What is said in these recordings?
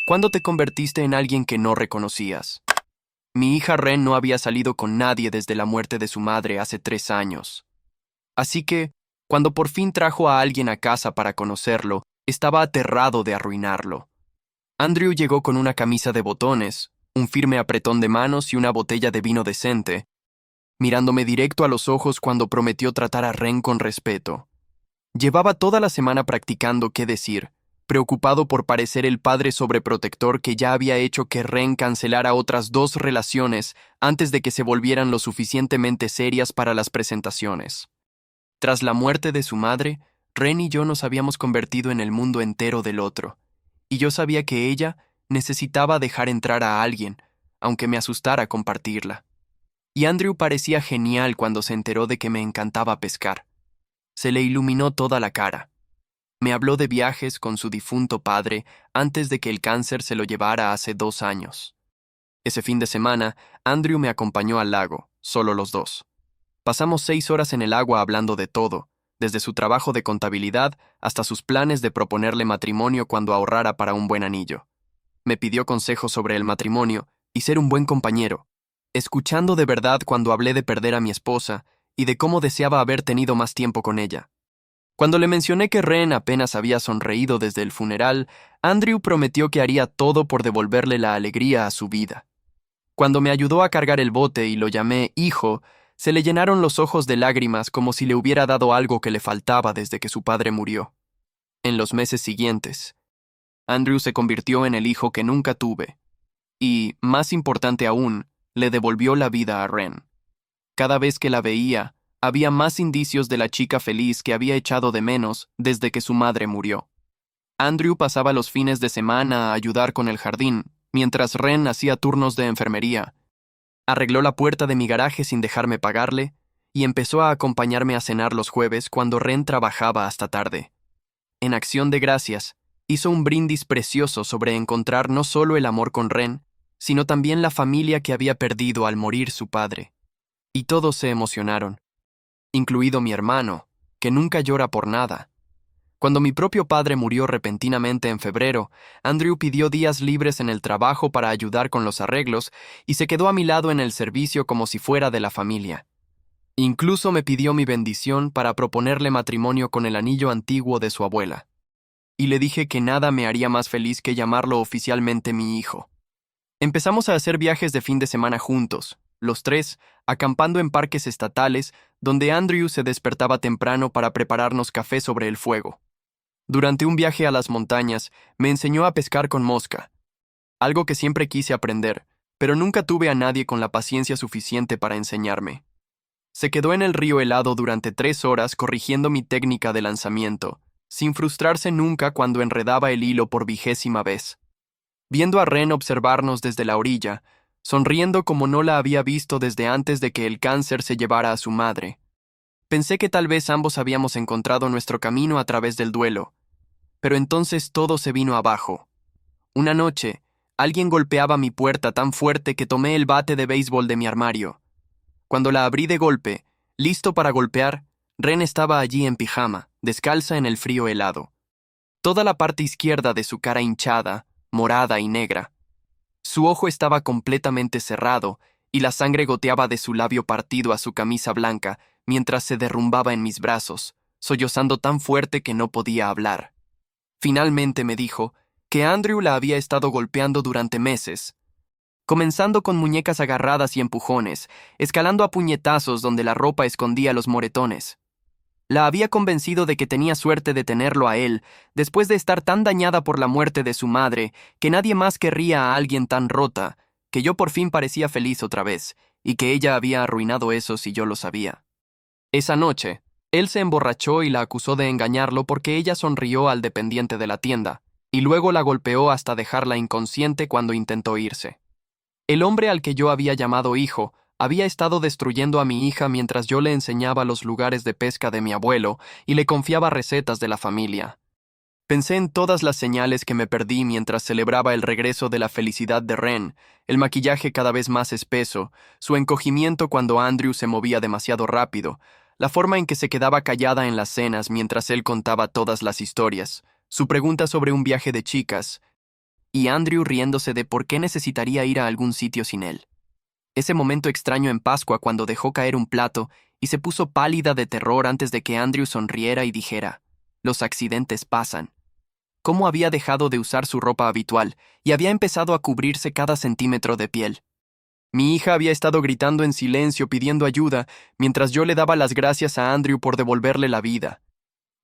¿Cuándo te convertiste en alguien que no reconocías? Mi hija Ren no había salido con nadie desde la muerte de su madre hace 3 años. Así que, cuando por fin trajo a alguien a casa para conocerlo, estaba aterrado de arruinarlo. Andrew llegó con una camisa de botones, un firme apretón de manos y una botella de vino decente, mirándome directo a los ojos cuando prometió tratar a Ren con respeto. Llevaba toda la semana practicando qué decir, preocupado por parecer el padre sobreprotector que ya había hecho que Ren cancelara otras 2 relaciones antes de que se volvieran lo suficientemente serias para las presentaciones. Tras la muerte de su madre, Ren y yo nos habíamos convertido en el mundo entero del otro, y yo sabía que ella necesitaba dejar entrar a alguien, aunque me asustara compartirla. Y Andrew parecía genial cuando se enteró de que me encantaba pescar. Se le iluminó toda la cara. Me habló de viajes con su difunto padre antes de que el cáncer se lo llevara hace 2 años. Ese fin de semana, Andrew me acompañó al lago, solo los dos. Pasamos 6 horas en el agua hablando de todo, desde su trabajo de contabilidad hasta sus planes de proponerle matrimonio cuando ahorrara para un buen anillo. Me pidió consejos sobre el matrimonio y ser un buen compañero, escuchando de verdad cuando hablé de perder a mi esposa y de cómo deseaba haber tenido más tiempo con ella. Cuando le mencioné que Ren apenas había sonreído desde el funeral, Andrew prometió que haría todo por devolverle la alegría a su vida. Cuando me ayudó a cargar el bote y lo llamé hijo, se le llenaron los ojos de lágrimas como si le hubiera dado algo que le faltaba desde que su padre murió. En los meses siguientes, Andrew se convirtió en el hijo que nunca tuve, y, más importante aún, le devolvió la vida a Ren. Cada vez que la veía, había más indicios de la chica feliz que había echado de menos desde que su madre murió. Andrew pasaba los fines de semana a ayudar con el jardín, mientras Ren hacía turnos de enfermería. Arregló la puerta de mi garaje sin dejarme pagarle, y empezó a acompañarme a cenar los jueves cuando Ren trabajaba hasta tarde. En acción de gracias, hizo un brindis precioso sobre encontrar no solo el amor con Ren, sino también la familia que había perdido al morir su padre. Y todos se emocionaron, incluido mi hermano, que nunca llora por nada. Cuando mi propio padre murió repentinamente en febrero, Andrew pidió días libres en el trabajo para ayudar con los arreglos y se quedó a mi lado en el servicio como si fuera de la familia. Incluso me pidió mi bendición para proponerle matrimonio con el anillo antiguo de su abuela. Y le dije que nada me haría más feliz que llamarlo oficialmente mi hijo. Empezamos a hacer viajes de fin de semana juntos, los 3, acampando en parques estatales, donde Andrew se despertaba temprano para prepararnos café sobre el fuego. Durante un viaje a las montañas, me enseñó a pescar con mosca, algo que siempre quise aprender, pero nunca tuve a nadie con la paciencia suficiente para enseñarme. Se quedó en el río helado durante 3 horas corrigiendo mi técnica de lanzamiento, sin frustrarse nunca cuando enredaba el hilo por 20ª vez. Viendo a Ren observarnos desde la orilla, sonriendo como no la había visto desde antes de que el cáncer se llevara a su madre. Pensé que tal vez ambos habíamos encontrado nuestro camino a través del duelo, pero entonces todo se vino abajo. Una noche, alguien golpeaba mi puerta tan fuerte que tomé el bate de béisbol de mi armario. Cuando la abrí de golpe, listo para golpear, Ren estaba allí en pijama, descalza en el frío helado. Toda la parte izquierda de su cara hinchada, morada y negra. Su ojo estaba completamente cerrado y la sangre goteaba de su labio partido a su camisa blanca mientras se derrumbaba en mis brazos, sollozando tan fuerte que no podía hablar. Finalmente me dijo que Andrew la había estado golpeando durante meses, comenzando con muñecas agarradas y empujones, escalando a puñetazos donde la ropa escondía los moretones. La había convencido de que tenía suerte de tenerlo a él, después de estar tan dañada por la muerte de su madre, que nadie más querría a alguien tan rota, que yo por fin parecía feliz otra vez, y que ella había arruinado eso si yo lo sabía. Esa noche, él se emborrachó y la acusó de engañarlo porque ella sonrió al dependiente de la tienda, y luego la golpeó hasta dejarla inconsciente cuando intentó irse. El hombre al que yo había llamado hijo había estado destruyendo a mi hija mientras yo le enseñaba los lugares de pesca de mi abuelo y le confiaba recetas de la familia. Pensé en todas las señales que me perdí mientras celebraba el regreso de la felicidad de Ren, el maquillaje cada vez más espeso, su encogimiento cuando Andrew se movía demasiado rápido, la forma en que se quedaba callada en las cenas mientras él contaba todas las historias, su pregunta sobre un viaje de chicas, y Andrew riéndose de por qué necesitaría ir a algún sitio sin él. Ese momento extraño en Pascua cuando dejó caer un plato y se puso pálida de terror antes de que Andrew sonriera y dijera, «Los accidentes pasan». Cómo había dejado de usar su ropa habitual y había empezado a cubrirse cada centímetro de piel. Mi hija había estado gritando en silencio pidiendo ayuda mientras yo le daba las gracias a Andrew por devolverle la vida.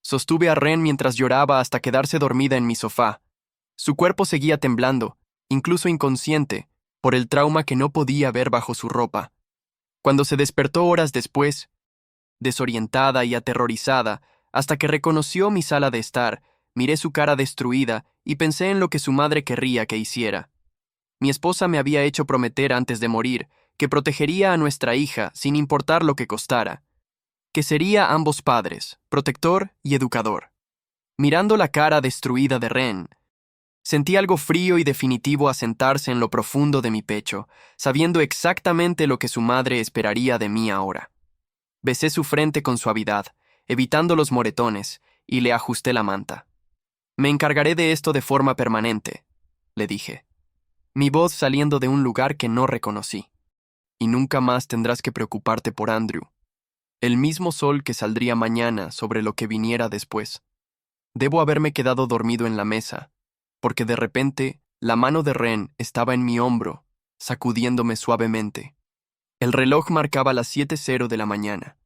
Sostuve a Ren mientras lloraba hasta quedarse dormida en mi sofá. Su cuerpo seguía temblando, incluso inconsciente, por el trauma que no podía ver bajo su ropa. Cuando se despertó horas después, desorientada y aterrorizada, hasta que reconoció mi sala de estar, miré su cara destruida y pensé en lo que su madre querría que hiciera. Mi esposa me había hecho prometer antes de morir que protegería a nuestra hija sin importar lo que costara, que sería ambos padres, protector y educador. Mirando la cara destruida de Ren, sentí algo frío y definitivo asentarse en lo profundo de mi pecho, sabiendo exactamente lo que su madre esperaría de mí ahora. Besé su frente con suavidad, evitando los moretones, y le ajusté la manta. «Me encargaré de esto de forma permanente», le dije, mi voz saliendo de un lugar que no reconocí. «Y nunca más tendrás que preocuparte por Andrew. El mismo sol que saldría mañana sobre lo que viniera después. Debo haberme quedado dormido en la mesa, porque de repente la mano de Ren estaba en mi hombro, sacudiéndome suavemente. El reloj marcaba las 7:00 de la mañana.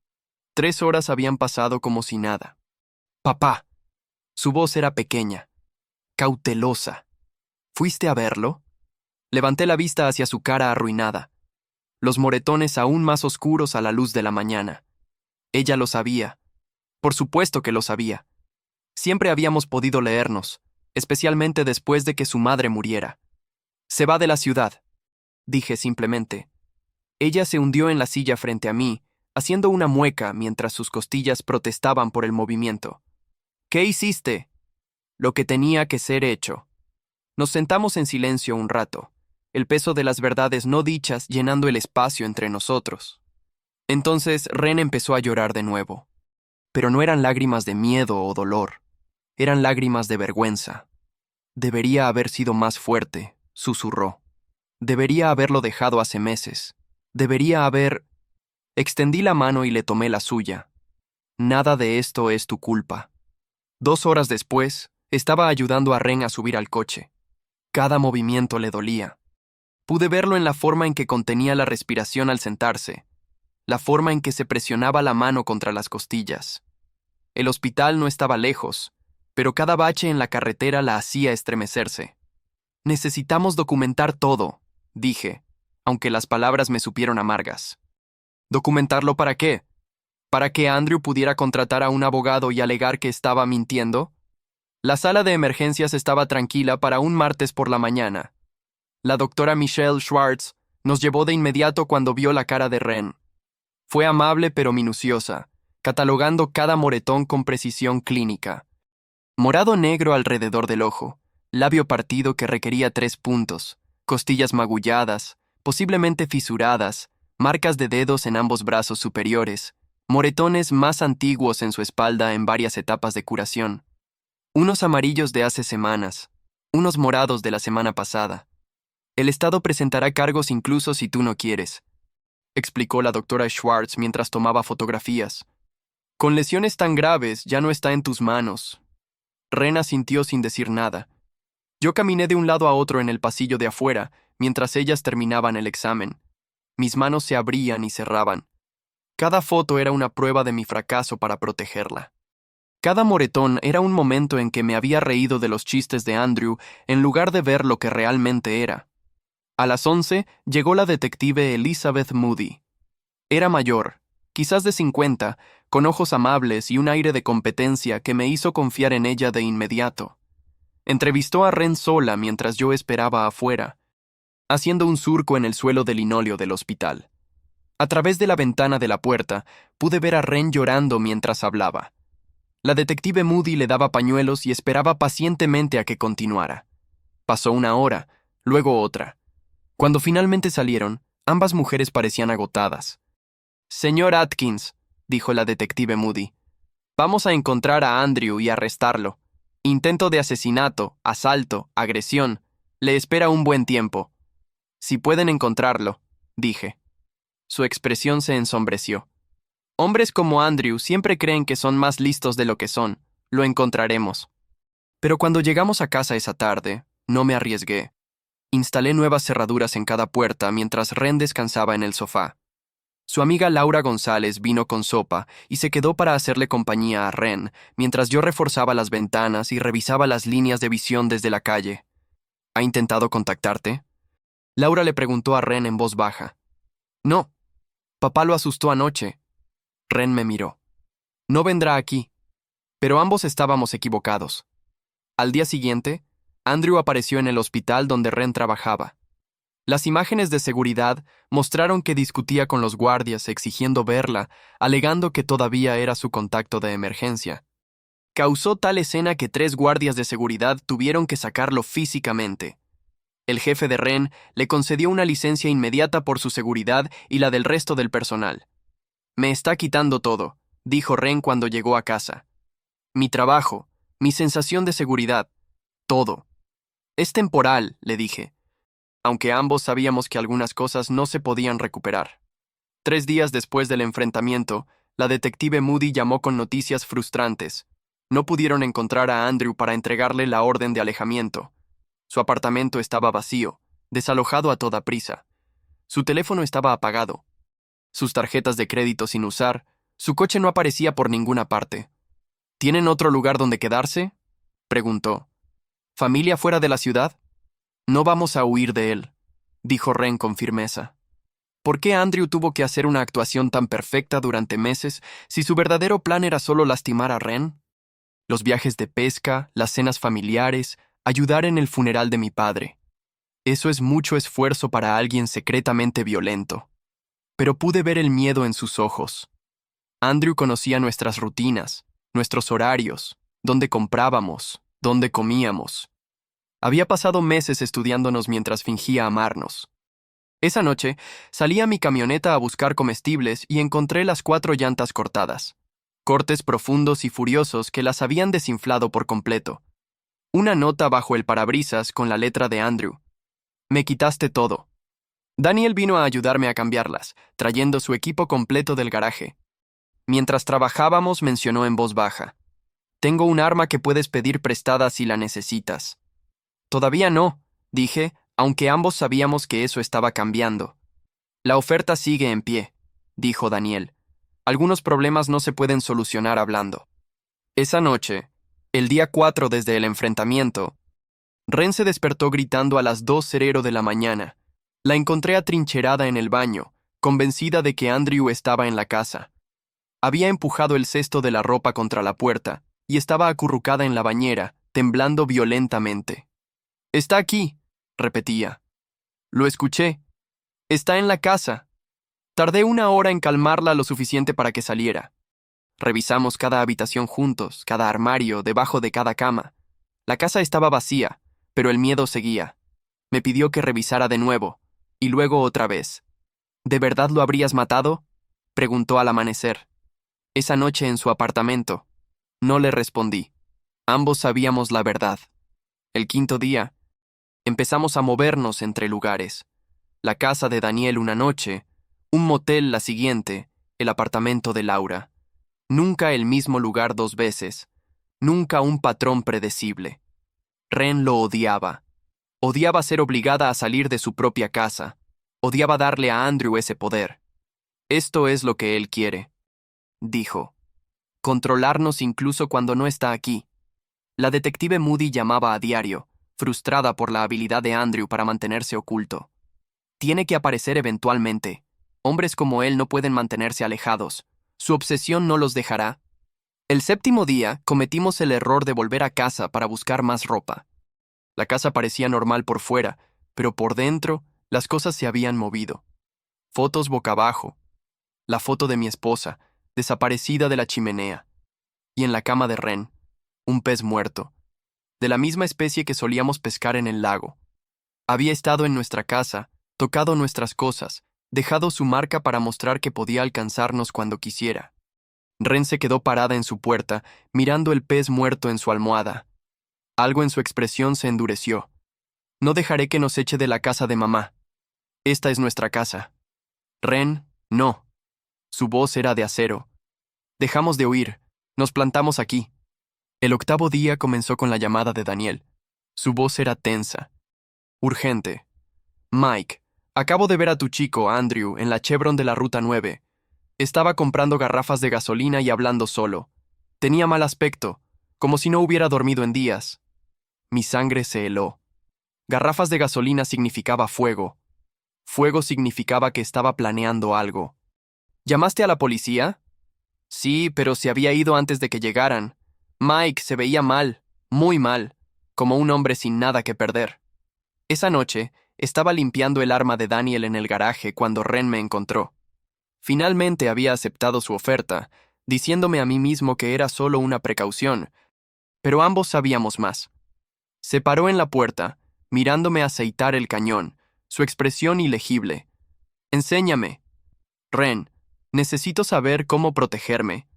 3 horas habían pasado como si nada. «Papá». Su voz era pequeña, cautelosa. «¿Fuiste a verlo?» Levanté la vista hacia su cara arruinada, los moretones aún más oscuros a la luz de la mañana. Ella lo sabía. Por supuesto que lo sabía. Siempre habíamos podido leernos, especialmente después de que su madre muriera. «Se va de la ciudad», dije simplemente. Ella se hundió en la silla frente a mí, haciendo una mueca mientras sus costillas protestaban por el movimiento. «¿Qué hiciste?» «Lo que tenía que ser hecho». Nos sentamos en silencio un rato, el peso de las verdades no dichas llenando el espacio entre nosotros. Entonces Ren empezó a llorar de nuevo. Pero no eran lágrimas de miedo o dolor, eran lágrimas de vergüenza. «Debería haber sido más fuerte», susurró. «Debería haberlo dejado hace meses. Debería haber...» Extendí la mano y le tomé la suya. «Nada de esto es tu culpa». 2 horas después, estaba ayudando a Ren a subir al coche. Cada movimiento le dolía. Pude verlo en la forma en que contenía la respiración al sentarse, la forma en que se presionaba la mano contra las costillas. El hospital no estaba lejos, pero cada bache en la carretera la hacía estremecerse. «Necesitamos documentar todo», dije, aunque las palabras me supieron amargas. «¿Documentarlo para qué? ¿Para que Andrew pudiera contratar a un abogado y alegar que estaba mintiendo?» La sala de emergencias estaba tranquila para un martes por la mañana. La doctora Michelle Schwartz nos llevó de inmediato cuando vio la cara de Ren. Fue amable pero minuciosa, catalogando cada moretón con precisión clínica. Morado negro alrededor del ojo, labio partido que requería 3 puntos, costillas magulladas, posiblemente fisuradas, marcas de dedos en ambos brazos superiores, moretones más antiguos en su espalda en varias etapas de curación. Unos amarillos de hace semanas, unos morados de la semana pasada. «El Estado presentará cargos incluso si tú no quieres», explicó la doctora Schwartz mientras tomaba fotografías. «Con lesiones tan graves ya no está en tus manos». Ren asintió sin decir nada. Yo caminé de un lado a otro en el pasillo de afuera, mientras ellas terminaban el examen. Mis manos se abrían y cerraban. Cada foto era una prueba de mi fracaso para protegerla. Cada moretón era un momento en que me había reído de los chistes de Andrew en lugar de ver lo que realmente era. A las 11 llegó la detective Elizabeth Moody. Era mayor, quizás de 50, con ojos amables y un aire de competencia que me hizo confiar en ella de inmediato. Entrevistó a Ren sola mientras yo esperaba afuera, haciendo un surco en el suelo de linóleo del hospital. A través de la ventana de la puerta pude ver a Ren llorando mientras hablaba. La detective Moody le daba pañuelos y esperaba pacientemente a que continuara. Pasó una hora, luego otra. Cuando finalmente salieron, ambas mujeres parecían agotadas. «Señor Atkins», dijo la detective Moody, «vamos a encontrar a Andrew y arrestarlo. Intento de asesinato, asalto, agresión. Le espera un buen tiempo. Si pueden encontrarlo, dije. Su expresión se ensombreció. Hombres como Andrew siempre creen que son más listos de lo que son. Lo encontraremos. Pero cuando llegamos a casa esa tarde, no me arriesgué. Instalé nuevas cerraduras en cada puerta mientras Ren descansaba en el sofá. Su amiga Laura González vino con sopa y se quedó para hacerle compañía a Ren, mientras yo reforzaba las ventanas y revisaba las líneas de visión desde la calle. ¿Ha intentado contactarte? Laura le preguntó a Ren en voz baja. No. Papá lo asustó anoche. Ren me miró. No vendrá aquí. Pero ambos estábamos equivocados. Al día siguiente, Andrew apareció en el hospital donde Ren trabajaba. Las imágenes de seguridad mostraron que discutía con los guardias exigiendo verla, alegando que todavía era su contacto de emergencia. Causó tal escena que 3 guardias de seguridad tuvieron que sacarlo físicamente. El jefe de Ren le concedió una licencia inmediata por su seguridad y la del resto del personal. Me está quitando todo, dijo Ren cuando llegó a casa. Mi trabajo, mi sensación de seguridad, todo. Es temporal, le dije, aunque ambos sabíamos que algunas cosas no se podían recuperar. 3 días después del enfrentamiento, la detective Moody llamó con noticias frustrantes. No pudieron encontrar a Andrew para entregarle la orden de alejamiento. Su apartamento estaba vacío, desalojado a toda prisa. Su teléfono estaba apagado. Sus tarjetas de crédito sin usar, su coche no aparecía por ninguna parte. ¿Tienen otro lugar donde quedarse?, preguntó. ¿Familia fuera de la ciudad? No vamos a huir de él, dijo Ren con firmeza. ¿Por qué Andrew tuvo que hacer una actuación tan perfecta durante meses si su verdadero plan era solo lastimar a Ren? Los viajes de pesca, las cenas familiares, ayudar en el funeral de mi padre. Eso es mucho esfuerzo para alguien secretamente violento. Pero pude ver el miedo en sus ojos. Andrew conocía nuestras rutinas, nuestros horarios, dónde comprábamos, dónde comíamos. Había pasado meses estudiándonos mientras fingía amarnos. Esa noche, salí a mi camioneta a buscar comestibles y encontré las 4 llantas cortadas. Cortes profundos y furiosos que las habían desinflado por completo. Una nota bajo el parabrisas con la letra de Andrew. Me quitaste todo. Daniel vino a ayudarme a cambiarlas, trayendo su equipo completo del garaje. Mientras trabajábamos, mencionó en voz baja. Tengo un arma que puedes pedir prestada si la necesitas. Todavía no, dije, aunque ambos sabíamos que eso estaba cambiando. La oferta sigue en pie, dijo Daniel. Algunos problemas no se pueden solucionar hablando. Esa noche, el día 4 desde el enfrentamiento, Ren se despertó gritando a las 2:00 de la mañana. La encontré atrincherada en el baño, convencida de que Andrew estaba en la casa. Había empujado el cesto de la ropa contra la puerta y estaba acurrucada en la bañera, temblando violentamente. «Está aquí», repetía. Lo escuché. «Está en la casa». Tardé 1 hora en calmarla lo suficiente para que saliera. Revisamos cada habitación juntos, cada armario, debajo de cada cama. La casa estaba vacía, pero el miedo seguía. Me pidió que revisara de nuevo, y luego otra vez. ¿De verdad lo habrías matado?, preguntó al amanecer. Esa noche en su apartamento. No le respondí. Ambos sabíamos la verdad. El 5.º día, empezamos a movernos entre lugares. La casa de Daniel una noche, un motel la siguiente, el apartamento de Laura. Nunca el mismo lugar 2 veces. Nunca un patrón predecible. Ren lo odiaba. Odiaba ser obligada a salir de su propia casa. Odiaba darle a Andrew ese poder. Esto es lo que él quiere, dijo. Controlarnos incluso cuando no está aquí. La detective Moody llamaba a diario, frustrada por la habilidad de Andrew para mantenerse oculto. Tiene que aparecer eventualmente. Hombres como él no pueden mantenerse alejados. Su obsesión no los dejará. El 7.º día cometimos el error de volver a casa para buscar más ropa. La casa parecía normal por fuera, pero por dentro las cosas se habían movido. Fotos boca abajo. La foto de mi esposa, desaparecida de la chimenea. Y en la cama de Ren, un pez muerto, de la misma especie que solíamos pescar en el lago. Había estado en nuestra casa, tocado nuestras cosas, dejado su marca para mostrar que podía alcanzarnos cuando quisiera. Ren se quedó parada en su puerta, mirando el pez muerto en su almohada. Algo en su expresión se endureció. No dejaré que nos eche de la casa de mamá. Esta es nuestra casa. Ren, no. Su voz era de acero. Dejamos de huir. Nos plantamos aquí. El 8º día comenzó con la llamada de Daniel. Su voz era tensa. Urgente. Mike, acabo de ver a tu chico, Andrew, en la Chevron de la Ruta 9. Estaba comprando garrafas de gasolina y hablando solo. Tenía mal aspecto, como si no hubiera dormido en días. Mi sangre se heló. Garrafas de gasolina significaba fuego. Fuego significaba que estaba planeando algo. ¿Llamaste a la policía? Sí, pero se había ido antes de que llegaran. Mike se veía mal, muy mal, como un hombre sin nada que perder. Esa noche, estaba limpiando el arma de Daniel en el garaje cuando Ren me encontró. Finalmente había aceptado su oferta, diciéndome a mí mismo que era solo una precaución, pero ambos sabíamos más. Se paró en la puerta, mirándome aceitar el cañón, su expresión ilegible. Enséñame. Ren, necesito saber cómo protegerme.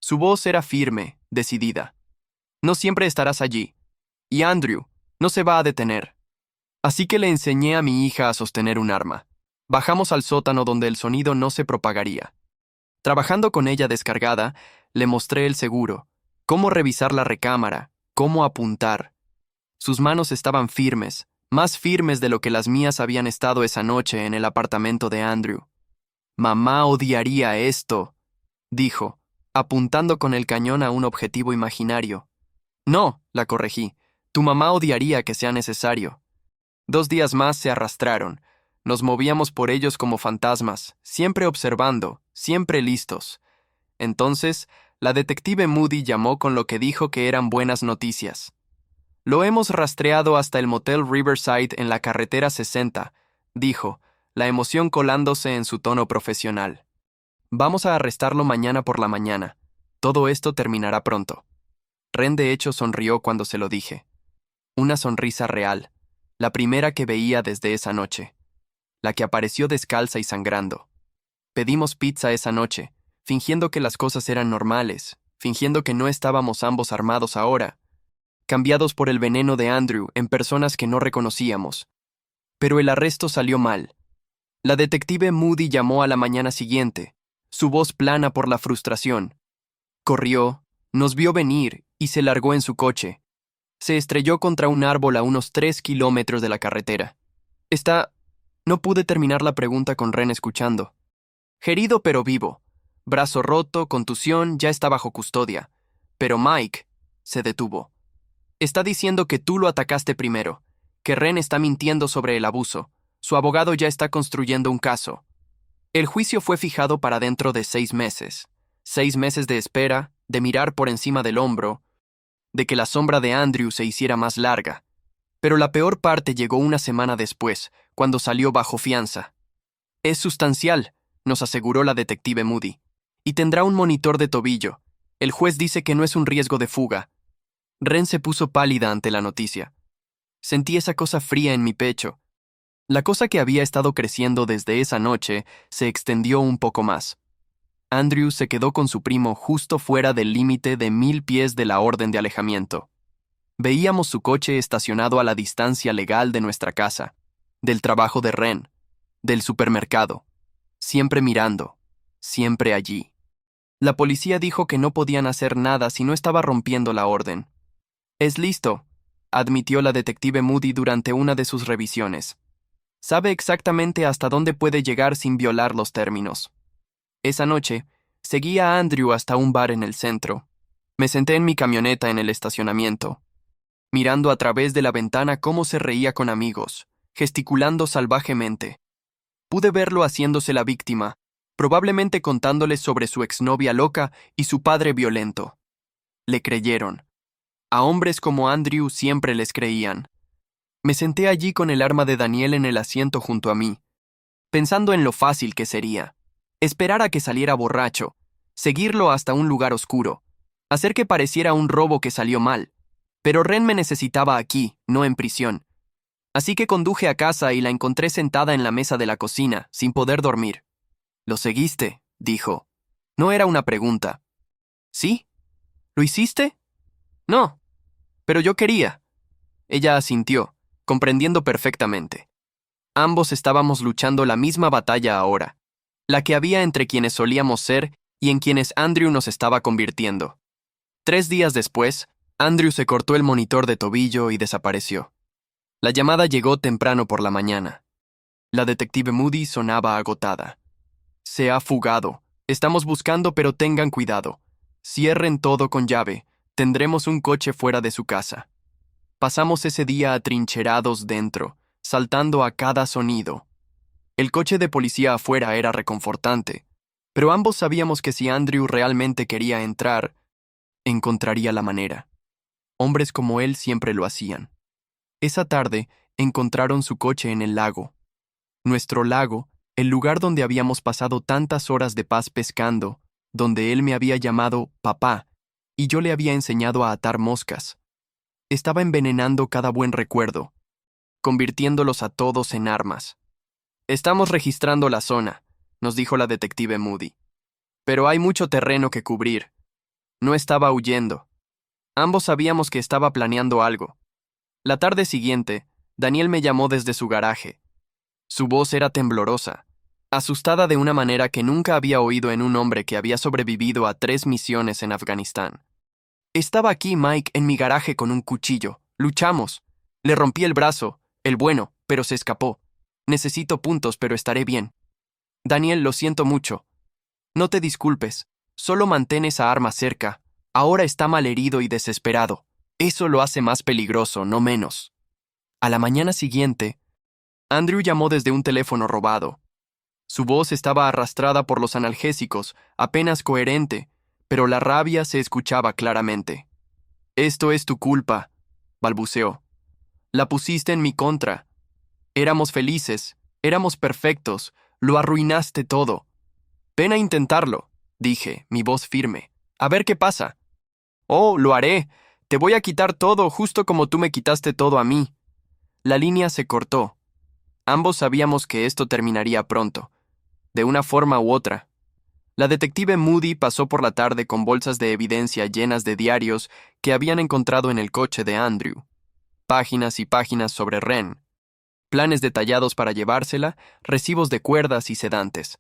Su voz era firme, decidida. No siempre estarás allí. Y Andrew no se va a detener. Así que le enseñé a mi hija a sostener un arma. Bajamos al sótano donde el sonido no se propagaría. Trabajando con ella descargada, le mostré el seguro, cómo revisar la recámara, cómo apuntar. Sus manos estaban firmes, más firmes de lo que las mías habían estado esa noche en el apartamento de Andrew. Mamá odiaría esto, dijo, apuntando con el cañón a un objetivo imaginario. No, la corregí, tu mamá odiaría que sea necesario. 2 días más se arrastraron. Nos movíamos por ellos como fantasmas, siempre observando, siempre listos. Entonces, la detective Moody llamó con lo que dijo que eran buenas noticias. Lo hemos rastreado hasta el motel Riverside en la carretera 60, dijo, la emoción colándose en su tono profesional. Vamos a arrestarlo mañana por la mañana. Todo esto terminará pronto. Ren de hecho sonrió cuando se lo dije. Una sonrisa real, la primera que veía desde esa noche. La que apareció descalza y sangrando. Pedimos pizza esa noche, fingiendo que las cosas eran normales, fingiendo que no estábamos ambos armados ahora, cambiados por el veneno de Andrew en personas que no reconocíamos. Pero el arresto salió mal. La detective Moody llamó a la mañana siguiente, su voz plana por la frustración. Corrió, nos vio venir y se largó en su coche. Se estrelló contra un árbol a unos 3 kilómetros de la carretera. No pude terminar la pregunta con Ren escuchando. Herido pero vivo. Brazo roto, contusión, ya está bajo custodia. Pero Mike se detuvo. Está diciendo que tú lo atacaste primero, que Ren está mintiendo sobre el abuso. Su abogado ya está construyendo un caso. El juicio fue fijado para dentro de 6 meses. 6 meses de espera, de mirar por encima del hombro, de que la sombra de Andrew se hiciera más larga. Pero la peor parte llegó una semana después, cuando salió bajo fianza. Es sustancial, nos aseguró la detective Moody, y tendrá un monitor de tobillo. El juez dice que no es un riesgo de fuga. Ren se puso pálida ante la noticia. Sentí esa cosa fría en mi pecho. La cosa que había estado creciendo desde esa noche se extendió un poco más. Andrew se quedó con su primo justo fuera del límite de 1000 pies de la orden de alejamiento. Veíamos su coche estacionado a la distancia legal de nuestra casa, del trabajo de Ren, del supermercado, siempre mirando, siempre allí. La policía dijo que no podían hacer nada si no estaba rompiendo la orden. Es listo, admitió la detective Moody durante una de sus revisiones. Sabe exactamente hasta dónde puede llegar sin violar los términos. Esa noche, seguí a Andrew hasta un bar en el centro. Me senté en mi camioneta en el estacionamiento, mirando a través de la ventana cómo se reía con amigos, gesticulando salvajemente. Pude verlo haciéndose la víctima, probablemente contándoles sobre su exnovia loca y su padre violento. Le creyeron. A hombres como Andrew siempre les creían. Me senté allí con el arma de Daniel en el asiento junto a mí, pensando en lo fácil que sería. Esperar a que saliera borracho, seguirlo hasta un lugar oscuro, hacer que pareciera un robo que salió mal. Pero Ren me necesitaba aquí, no en prisión. Así que conduje a casa y la encontré sentada en la mesa de la cocina, sin poder dormir. «¿Lo seguiste?», dijo. No era una pregunta. «¿Sí? ¿Lo hiciste?» «No, pero yo quería». Ella asintió, comprendiendo perfectamente. Ambos estábamos luchando la misma batalla ahora, la que había entre quienes solíamos ser y en quienes Andrew nos estaba convirtiendo. 3 días después, Andrew se cortó el monitor de tobillo y desapareció. La llamada llegó temprano por la mañana. La detective Moody sonaba agotada. Se ha fugado. Estamos buscando, pero tengan cuidado. Cierren todo con llave. Tendremos un coche fuera de su casa. Pasamos ese día atrincherados dentro, saltando a cada sonido. El coche de policía afuera era reconfortante, pero ambos sabíamos que si Andrew realmente quería entrar, encontraría la manera. Hombres como él siempre lo hacían. Esa tarde encontraron su coche en el lago. Nuestro lago, el lugar donde habíamos pasado tantas horas de paz pescando, donde él me había llamado papá y yo le había enseñado a atar moscas. Estaba envenenando cada buen recuerdo, convirtiéndolos a todos en armas. Estamos registrando la zona, nos dijo la detective Moody. Pero hay mucho terreno que cubrir. No estaba huyendo. Ambos sabíamos que estaba planeando algo. La tarde siguiente, Daniel me llamó desde su garaje. Su voz era temblorosa, asustada de una manera que nunca había oído en un hombre que había sobrevivido a 3 misiones en Afganistán. Estaba aquí Mike en mi garaje con un cuchillo. Luchamos. Le rompí el brazo, el bueno, pero se escapó. Necesito puntos, pero estaré bien. Daniel, lo siento mucho. No te disculpes. Solo mantén esa arma cerca. Ahora está malherido y desesperado. Eso lo hace más peligroso, no menos. A la mañana siguiente, Andrew llamó desde un teléfono robado. Su voz estaba arrastrada por los analgésicos, apenas coherente, pero la rabia se escuchaba claramente. Esto es tu culpa, balbuceó. La pusiste en mi contra. Éramos felices, éramos perfectos, lo arruinaste todo. Ven a intentarlo, dije, mi voz firme. A ver qué pasa. Oh, lo haré. Te voy a quitar todo justo como tú me quitaste todo a mí. La línea se cortó. Ambos sabíamos que esto terminaría pronto, de una forma u otra. La detective Moody pasó por la tarde con bolsas de evidencia llenas de diarios que habían encontrado en el coche de Andrew. Páginas y páginas sobre Ren. Planes detallados para llevársela, recibos de cuerdas y sedantes.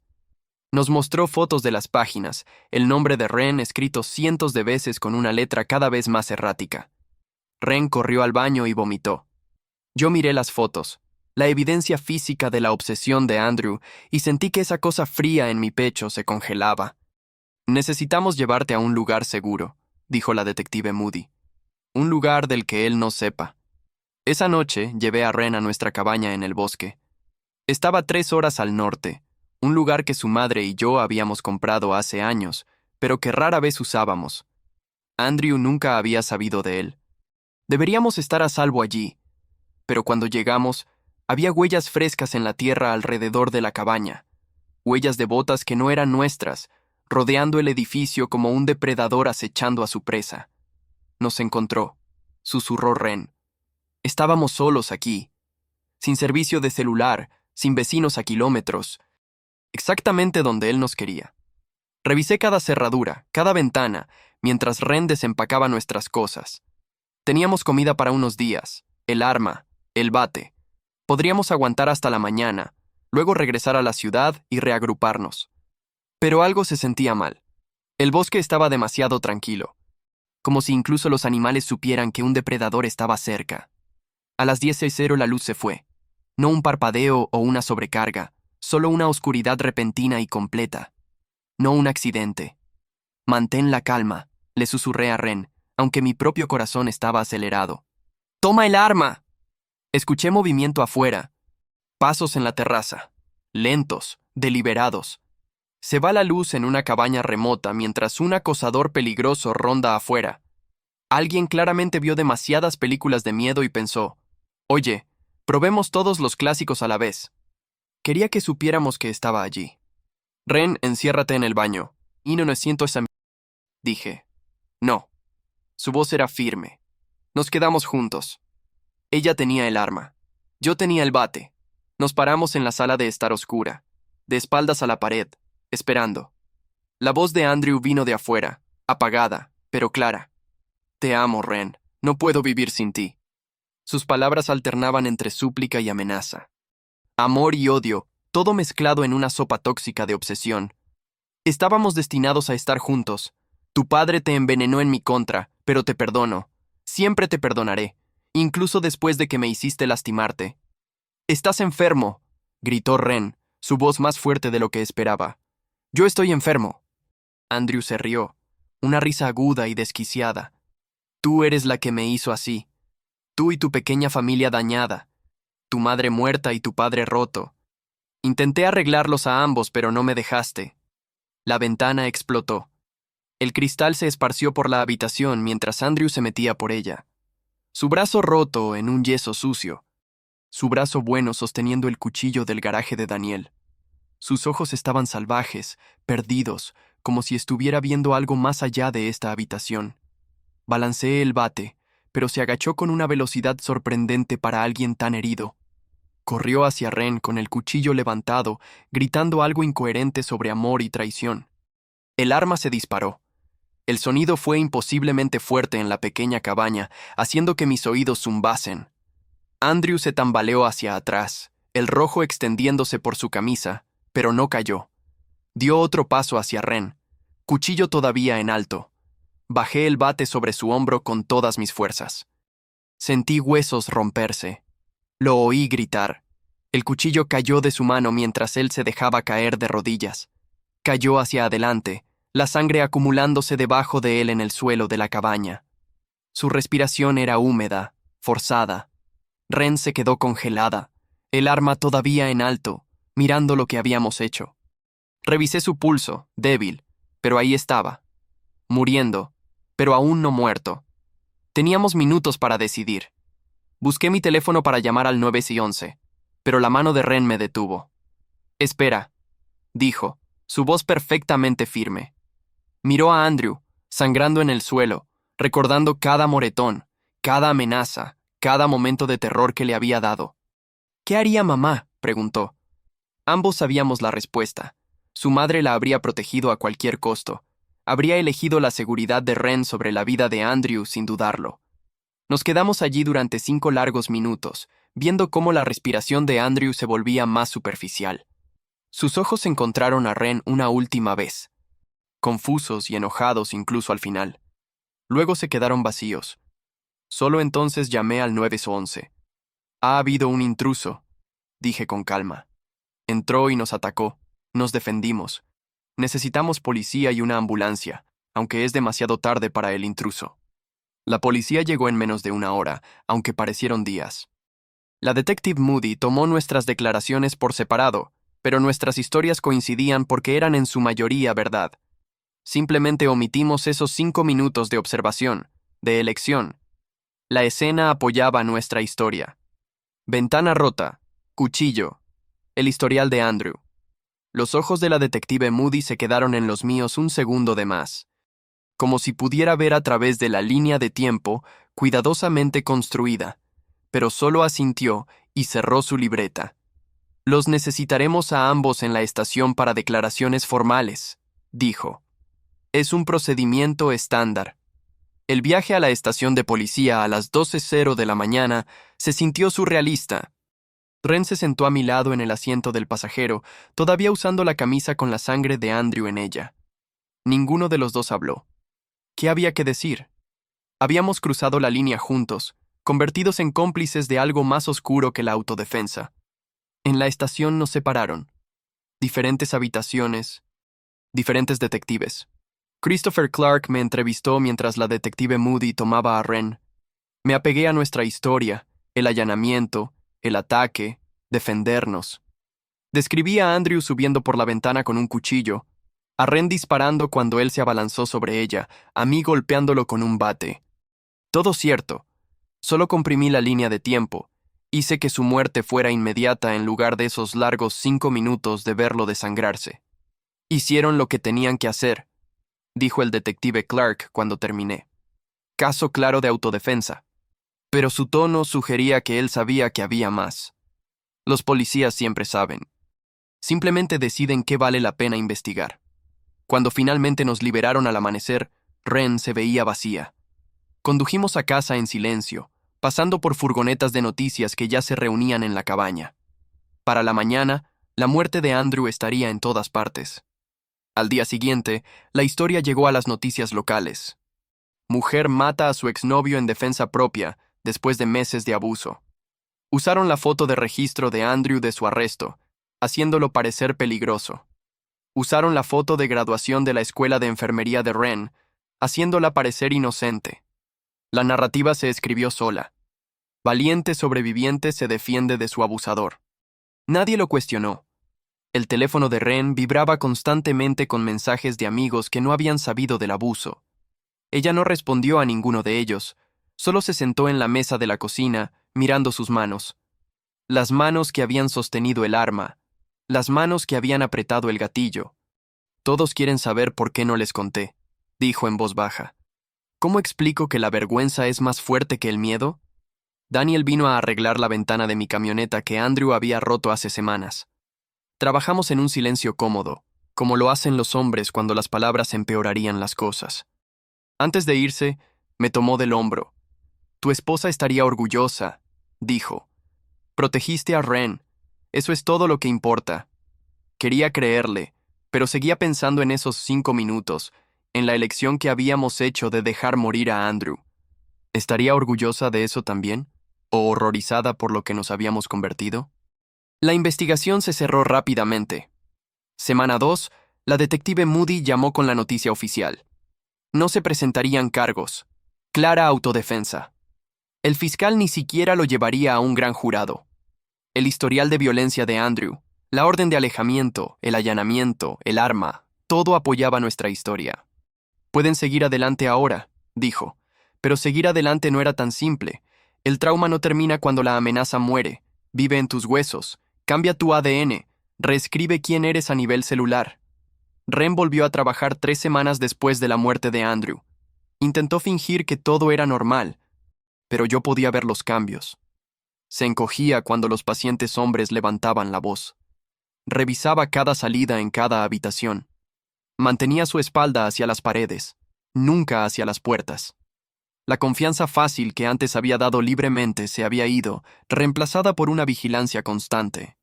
Nos mostró fotos de las páginas, el nombre de Ren escrito cientos de veces con una letra cada vez más errática. Ren corrió al baño y vomitó. Yo miré las fotos, la evidencia física de la obsesión de Andrew, y sentí que esa cosa fría en mi pecho se congelaba. Necesitamos llevarte a un lugar seguro, dijo la detective Moody. Un lugar del que él no sepa. Esa noche llevé a Ren a nuestra cabaña en el bosque. Estaba 3 horas al norte, un lugar que su madre y yo habíamos comprado hace años, pero que rara vez usábamos. Andrew nunca había sabido de él. Deberíamos estar a salvo allí, pero cuando llegamos, había huellas frescas en la tierra alrededor de la cabaña, huellas de botas que no eran nuestras, rodeando el edificio como un depredador acechando a su presa. Nos encontró, susurró Ren. Estábamos solos aquí, sin servicio de celular, sin vecinos a kilómetros, exactamente donde él nos quería. Revisé cada cerradura, cada ventana, mientras Ren desempacaba nuestras cosas. Teníamos comida para unos días, el arma, el bate. Podríamos aguantar hasta la mañana, luego regresar a la ciudad y reagruparnos. Pero algo se sentía mal. El bosque estaba demasiado tranquilo, como si incluso los animales supieran que un depredador estaba cerca. A las 10:00 la luz se fue. No un parpadeo o una sobrecarga, solo una oscuridad repentina y completa. No un accidente. Mantén la calma, le susurré a Ren, aunque mi propio corazón estaba acelerado. ¡Toma el arma! Escuché movimiento afuera. Pasos en la terraza. Lentos, deliberados. Se va la luz en una cabaña remota mientras un acosador peligroso ronda afuera. Alguien claramente vio demasiadas películas de miedo y pensó, oye, probemos todos los clásicos a la vez. Quería que supiéramos que estaba allí. Ren, enciérrate en el baño. Y no siento esa... Dije. No. Su voz era firme. Nos quedamos juntos. Ella tenía el arma. Yo tenía el bate. Nos paramos en la sala de estar oscura, de espaldas a la pared, esperando. La voz de Andrew vino de afuera, apagada, pero clara. Te amo, Ren. No puedo vivir sin ti. Sus palabras alternaban entre súplica y amenaza. Amor y odio, todo mezclado en una sopa tóxica de obsesión. Estábamos destinados a estar juntos. Tu padre te envenenó en mi contra, pero te perdono. Siempre te perdonaré, incluso después de que me hiciste lastimarte. «Estás enfermo», gritó Ren, su voz más fuerte de lo que esperaba. «Yo estoy enfermo». Andrew se rió, una risa aguda y desquiciada. «Tú eres la que me hizo así. Tú y tu pequeña familia dañada. Tu madre muerta y tu padre roto. Intenté arreglarlos a ambos, pero no me dejaste». La ventana explotó. El cristal se esparció por la habitación mientras Andrew se metía por ella. Su brazo roto en un yeso sucio. Su brazo bueno sosteniendo el cuchillo del garaje de Daniel. Sus ojos estaban salvajes, perdidos, como si estuviera viendo algo más allá de esta habitación. Balanceé el bate, pero se agachó con una velocidad sorprendente para alguien tan herido. Corrió hacia Ren con el cuchillo levantado, gritando algo incoherente sobre amor y traición. El arma se disparó. El sonido fue imposiblemente fuerte en la pequeña cabaña, haciendo que mis oídos zumbasen. Andrew se tambaleó hacia atrás, el rojo extendiéndose por su camisa, pero no cayó. Dio otro paso hacia Ren, cuchillo todavía en alto. Bajé el bate sobre su hombro con todas mis fuerzas. Sentí huesos romperse. Lo oí gritar. El cuchillo cayó de su mano mientras él se dejaba caer de rodillas. Cayó hacia adelante, la sangre acumulándose debajo de él en el suelo de la cabaña. Su respiración era húmeda, forzada. Ren se quedó congelada, el arma todavía en alto, mirando lo que habíamos hecho. Revisé su pulso, débil, pero ahí estaba. Muriendo, pero aún no muerto. Teníamos minutos para decidir. Busqué mi teléfono para llamar al 911, pero la mano de Ren me detuvo. «Espera», dijo, su voz perfectamente firme. Miró a Andrew, sangrando en el suelo, recordando cada moretón, cada amenaza, cada momento de terror que le había dado. «¿Qué haría mamá?», preguntó. Ambos sabíamos la respuesta. Su madre la habría protegido a cualquier costo. Habría elegido la seguridad de Ren sobre la vida de Andrew sin dudarlo. Nos quedamos allí durante 5 largos minutos, viendo cómo la respiración de Andrew se volvía más superficial. Sus ojos encontraron a Ren una última vez, confusos y enojados incluso al final. Luego se quedaron vacíos. Solo entonces llamé al 911. «Ha habido un intruso», dije con calma. «Entró y nos atacó. Nos defendimos. Necesitamos policía y una ambulancia, aunque es demasiado tarde para el intruso». La policía llegó en menos de 1 hora, aunque parecieron días. La detective Moody tomó nuestras declaraciones por separado, pero nuestras historias coincidían porque eran en su mayoría verdad. Simplemente omitimos esos 5 minutos de observación, de elección. La escena apoyaba nuestra historia. Ventana rota, cuchillo, el historial de Andrew. Los ojos de la detective Moody se quedaron en los míos un segundo de más, como si pudiera ver a través de la línea de tiempo cuidadosamente construida, pero solo asintió y cerró su libreta. «Los necesitaremos a ambos en la estación para declaraciones formales», dijo. «Es un procedimiento estándar». El viaje a la estación de policía a las 12:00 de la mañana se sintió surrealista. Ren se sentó a mi lado en el asiento del pasajero, todavía usando la camisa con la sangre de Andrew en ella. Ninguno de los dos habló. ¿Qué había que decir? Habíamos cruzado la línea juntos, convertidos en cómplices de algo más oscuro que la autodefensa. En la estación nos separaron. Diferentes habitaciones, diferentes detectives. Christopher Clark me entrevistó mientras la detective Moody tomaba a Ren. Me apegué a nuestra historia, el allanamiento, el ataque, defendernos. Describí a Andrew subiendo por la ventana con un cuchillo, a Ren disparando cuando él se abalanzó sobre ella, a mí golpeándolo con un bate. Todo cierto. Solo comprimí la línea de tiempo. Hice que su muerte fuera inmediata en lugar de esos largos 5 minutos de verlo desangrarse. «Hicieron lo que tenían que hacer», dijo el detective Clark cuando terminé. «Caso claro de autodefensa». Pero su tono sugería que él sabía que había más. Los policías siempre saben. Simplemente deciden qué vale la pena investigar. Cuando finalmente nos liberaron al amanecer, Ren se veía vacía. Condujimos a casa en silencio, pasando por furgonetas de noticias que ya se reunían en la cabaña. Para la mañana, la muerte de Andrew estaría en todas partes. Al día siguiente, la historia llegó a las noticias locales. Mujer mata a su exnovio en defensa propia después de meses de abuso. Usaron la foto de registro de Andrew de su arresto, haciéndolo parecer peligroso. Usaron la foto de graduación de la escuela de enfermería de Ren, haciéndola parecer inocente. La narrativa se escribió sola. Valiente sobreviviente se defiende de su abusador. Nadie lo cuestionó. El teléfono de Ren vibraba constantemente con mensajes de amigos que no habían sabido del abuso. Ella no respondió a ninguno de ellos, solo se sentó en la mesa de la cocina, mirando sus manos. Las manos que habían sostenido el arma, las manos que habían apretado el gatillo. Todos quieren saber por qué no les conté, dijo en voz baja. ¿Cómo explico que la vergüenza es más fuerte que el miedo? Daniel vino a arreglar la ventana de mi camioneta que Andrew había roto hace semanas. Trabajamos en un silencio cómodo, como lo hacen los hombres cuando las palabras empeorarían las cosas. Antes de irse, me tomó del hombro. Tu esposa estaría orgullosa, dijo. Protegiste a Ren. Eso es todo lo que importa. Quería creerle, pero seguía pensando en esos 5 minutos, en la elección que habíamos hecho de dejar morir a Andrew. ¿Estaría orgullosa de eso también? ¿O horrorizada por lo que nos habíamos convertido? La investigación se cerró rápidamente. Semana 2, la detective Moody llamó con la noticia oficial. No se presentarían cargos. Clara autodefensa. El fiscal ni siquiera lo llevaría a un gran jurado. El historial de violencia de Andrew, la orden de alejamiento, el allanamiento, el arma, todo apoyaba nuestra historia. Pueden seguir adelante ahora, dijo, pero seguir adelante no era tan simple. El trauma no termina cuando la amenaza muere, vive en tus huesos, cambia tu ADN, reescribe quién eres a nivel celular. Ren volvió a trabajar 3 semanas después de la muerte de Andrew. Intentó fingir que todo era normal, pero yo podía ver los cambios. Se encogía cuando los pacientes hombres levantaban la voz. Revisaba cada salida en cada habitación. Mantenía su espalda hacia las paredes, nunca hacia las puertas. La confianza fácil que antes había dado libremente se había ido, reemplazada por una vigilancia constante.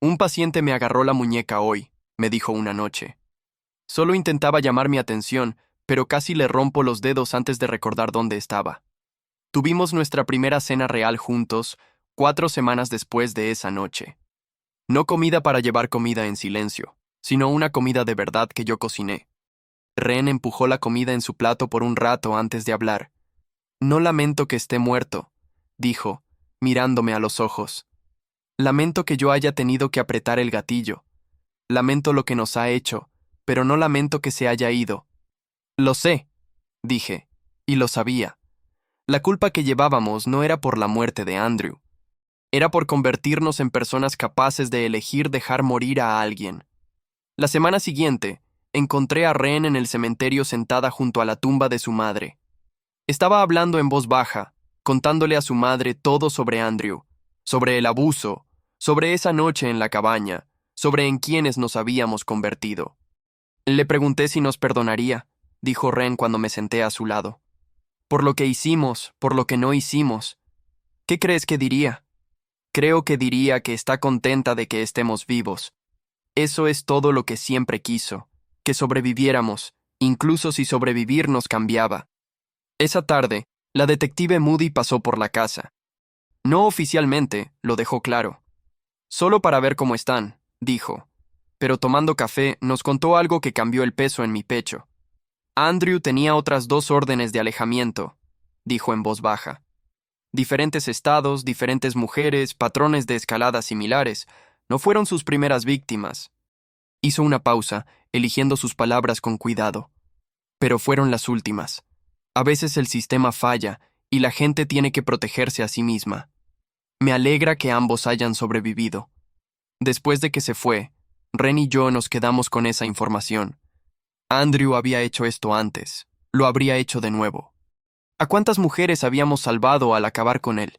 Un paciente me agarró la muñeca hoy, me dijo una noche. Solo intentaba llamar mi atención, pero casi le rompo los dedos antes de recordar dónde estaba. Tuvimos nuestra primera cena real juntos, 4 semanas después de esa noche. No comida para llevar comida en silencio, sino una comida de verdad que yo cociné. Ren empujó la comida en su plato por un rato antes de hablar. No lamento que esté muerto, dijo, mirándome a los ojos. Lamento que yo haya tenido que apretar el gatillo. Lamento lo que nos ha hecho, pero no lamento que se haya ido. Lo sé, dije, y lo sabía. La culpa que llevábamos no era por la muerte de Andrew. Era por convertirnos en personas capaces de elegir dejar morir a alguien. La semana siguiente, encontré a Ren en el cementerio sentada junto a la tumba de su madre. Estaba hablando en voz baja, contándole a su madre todo sobre Andrew, sobre el abuso, sobre esa noche en la cabaña, sobre en quiénes nos habíamos convertido. Le pregunté si nos perdonaría, dijo Ren cuando me senté a su lado. Por lo que hicimos, por lo que no hicimos. ¿Qué crees que diría? Creo que diría que está contenta de que estemos vivos. Eso es todo lo que siempre quiso, que sobreviviéramos, incluso si sobrevivir nos cambiaba. Esa tarde, la detective Moody pasó por la casa. No oficialmente, lo dejó claro. Solo para ver cómo están, dijo. Pero tomando café, nos contó algo que cambió el peso en mi pecho. Andrew tenía otras 2 órdenes de alejamiento, dijo en voz baja. Diferentes estados, diferentes mujeres, patrones de escalada similares, no fueron sus primeras víctimas. Hizo una pausa, eligiendo sus palabras con cuidado. Pero fueron las últimas. A veces el sistema falla y la gente tiene que protegerse a sí misma. Me alegra que ambos hayan sobrevivido. Después de que se fue, Ren y yo nos quedamos con esa información. Andrew había hecho esto antes, lo habría hecho de nuevo. ¿A cuántas mujeres habíamos salvado al acabar con él?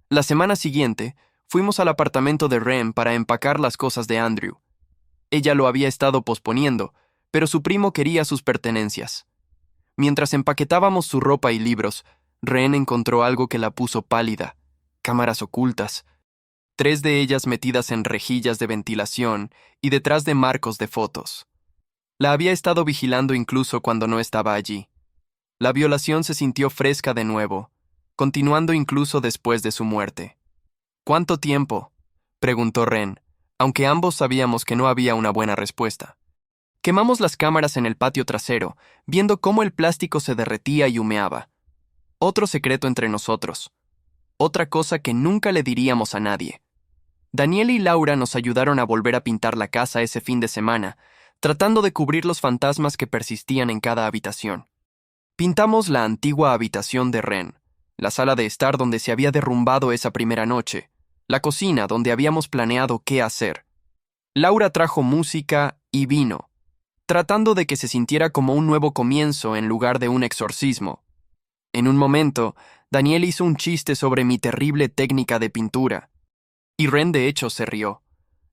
La semana siguiente, fuimos al apartamento de Ren para empacar las cosas de Andrew. Ella lo había estado posponiendo, pero su primo quería sus pertenencias. Mientras empaquetábamos su ropa y libros, Ren encontró algo que la puso pálida: cámaras ocultas, 3 de ellas metidas en rejillas de ventilación y detrás de marcos de fotos. La había estado vigilando incluso cuando no estaba allí. La violación se sintió fresca de nuevo, continuando incluso después de su muerte. ¿Cuánto tiempo?, preguntó Ren, aunque ambos sabíamos que no había una buena respuesta. Quemamos las cámaras en el patio trasero, viendo cómo el plástico se derretía y humeaba. Otro secreto entre nosotros. Otra cosa que nunca le diríamos a nadie. Daniel y Laura nos ayudaron a volver a pintar la casa ese fin de semana, tratando de cubrir los fantasmas que persistían en cada habitación. Pintamos la antigua habitación de Ren, la sala de estar donde se había derrumbado esa primera noche, la cocina donde habíamos planeado qué hacer. Laura trajo música y vino, tratando de que se sintiera como un nuevo comienzo en lugar de un exorcismo. En un momento, Daniel hizo un chiste sobre mi terrible técnica de pintura, y Ren de hecho se rió.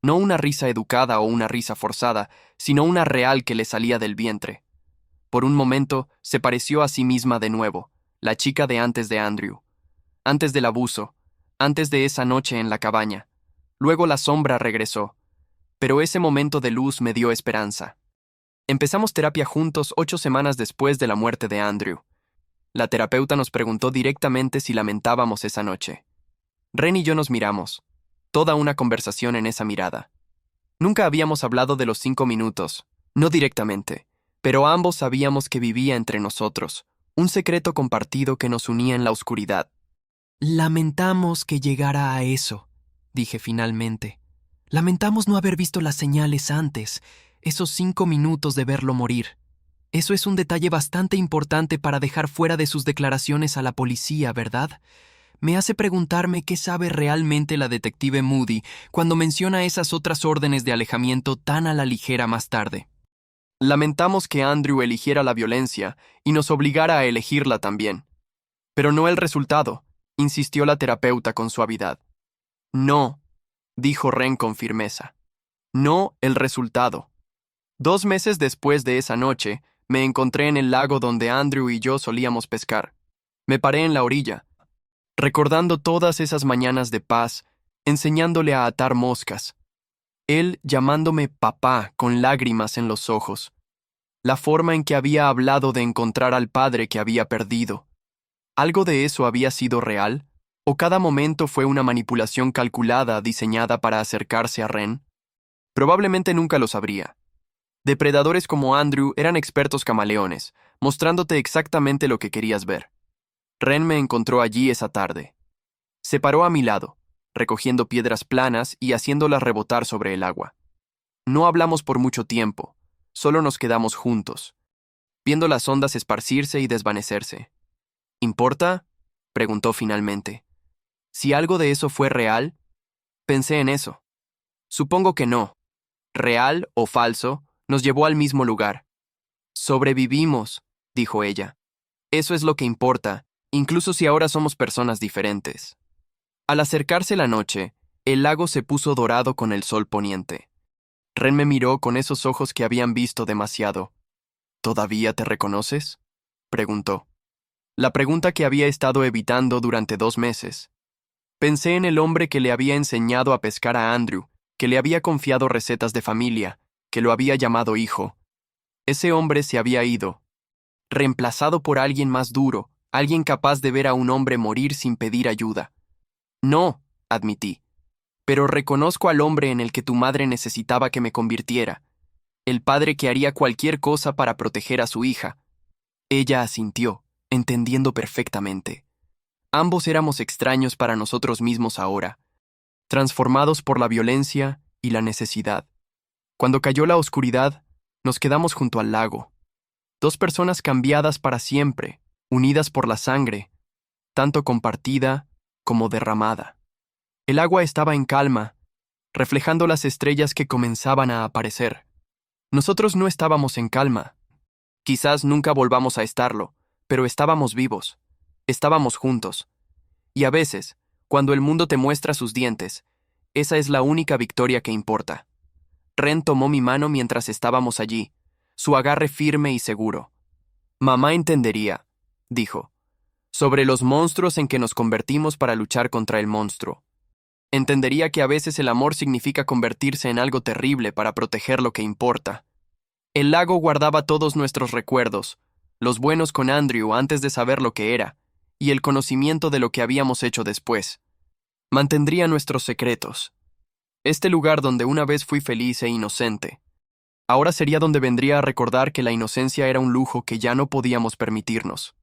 No una risa educada o una risa forzada, sino una real que le salía del vientre. Por un momento, se pareció a sí misma de nuevo, la chica de antes de Andrew. Antes del abuso, antes de esa noche en la cabaña. Luego la sombra regresó, pero ese momento de luz me dio esperanza. Empezamos terapia juntos 8 semanas después de la muerte de Andrew. La terapeuta nos preguntó directamente si lamentábamos esa noche. Ren y yo nos miramos. Toda una conversación en esa mirada. Nunca habíamos hablado de los 5 minutos, no directamente, pero ambos sabíamos que vivía entre nosotros, un secreto compartido que nos unía en la oscuridad. Lamentamos que llegara a eso, dije finalmente. Lamentamos no haber visto las señales antes, esos 5 minutos de verlo morir. Eso es un detalle bastante importante para dejar fuera de sus declaraciones a la policía, ¿verdad? Me hace preguntarme qué sabe realmente la detective Moody cuando menciona esas otras órdenes de alejamiento tan a la ligera más tarde. Lamentamos que Andrew eligiera la violencia y nos obligara a elegirla también. Pero no el resultado, insistió la terapeuta con suavidad. No, dijo Ren con firmeza. No el resultado. 2 meses después de esa noche, me encontré en el lago donde Andrew y yo solíamos pescar. Me paré en la orilla, recordando todas esas mañanas de paz, enseñándole a atar moscas. Él llamándome papá con lágrimas en los ojos. La forma en que había hablado de encontrar al padre que había perdido. ¿Algo de eso había sido real? ¿O cada momento fue una manipulación calculada diseñada para acercarse a Ren? Probablemente nunca lo sabría. Depredadores como Andrew eran expertos camaleones, mostrándote exactamente lo que querías ver. Ren me encontró allí esa tarde. Se paró a mi lado, recogiendo piedras planas y haciéndolas rebotar sobre el agua. No hablamos por mucho tiempo, solo nos quedamos juntos, viendo las ondas esparcirse y desvanecerse. ¿Importa?, preguntó finalmente. Si algo de eso fue real, pensé en eso. Supongo que no. Real o falso, nos llevó al mismo lugar. Sobrevivimos, dijo ella. Eso es lo que importa, incluso si ahora somos personas diferentes. Al acercarse la noche, el lago se puso dorado con el sol poniente. Ren me miró con esos ojos que habían visto demasiado. ¿Todavía te reconoces?, preguntó. La pregunta que había estado evitando durante 2 meses. Pensé en el hombre que le había enseñado a pescar a Andrew, que le había confiado recetas de familia, que lo había llamado hijo. Ese hombre se había ido, reemplazado por alguien más duro, alguien capaz de ver a un hombre morir sin pedir ayuda. No, admití, pero reconozco al hombre en el que tu madre necesitaba que me convirtiera, el padre que haría cualquier cosa para proteger a su hija. Ella asintió, entendiendo perfectamente. Ambos éramos extraños para nosotros mismos ahora, transformados por la violencia y la necesidad. Cuando cayó la oscuridad, nos quedamos junto al lago. 2 personas cambiadas para siempre, unidas por la sangre, tanto compartida como derramada. El agua estaba en calma, reflejando las estrellas que comenzaban a aparecer. Nosotros no estábamos en calma. Quizás nunca volvamos a estarlo, pero estábamos vivos. Estábamos juntos. Y a veces, cuando el mundo te muestra sus dientes, esa es la única victoria que importa. Ren tomó mi mano mientras estábamos allí, su agarre firme y seguro. Mamá entendería, dijo. sobre los monstruos en que nos convertimos para luchar contra el monstruo. Entendería que a veces el amor significa convertirse en algo terrible para proteger lo que importa. El lago guardaba todos nuestros recuerdos, los buenos con Andrew antes de saber lo que era, y el conocimiento de lo que habíamos hecho después. Mantendría nuestros secretos. Este lugar donde una vez fui feliz e inocente, ahora sería donde vendría a recordar que la inocencia era un lujo que ya no podíamos permitirnos.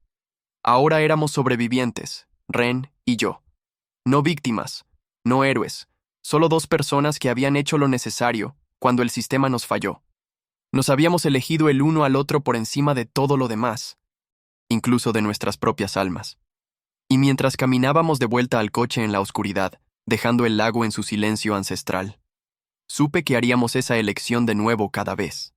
Ahora éramos sobrevivientes, Ren y yo. No víctimas, no héroes, solo dos personas que habían hecho lo necesario cuando el sistema nos falló. Nos habíamos elegido el uno al otro por encima de todo lo demás, incluso de nuestras propias almas. Y mientras caminábamos de vuelta al coche en la oscuridad, dejando el lago en su silencio ancestral, supe que haríamos esa elección de nuevo cada vez.